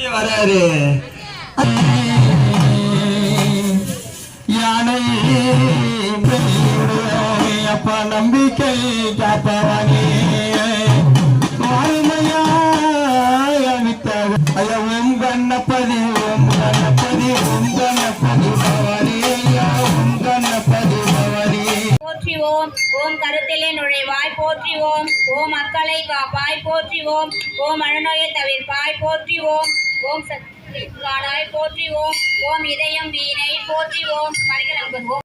வராரு யானை அப்பா நம்பிக்கை காப்பவனே ஓம் கண்ணப்பதி ஓம் கண்ணப்பதி ஓம் கண்ணப்பதி பவனி ஓம் கண்ணப்பதி பவனி போற்றி ஓம் ஓம் கருத்திலே நுழைவாய் போற்றி ஓம் ஓம் மக்களை காப்பாய் போற்றி ஓம் ஓம் மனநோயை தவிர்ப்பாய் போற்றி ஓம் ஓம் சக்தி போற்றி ஓம் ஓம் இதயம் வீணை போற்றி ஓம் மறைக்க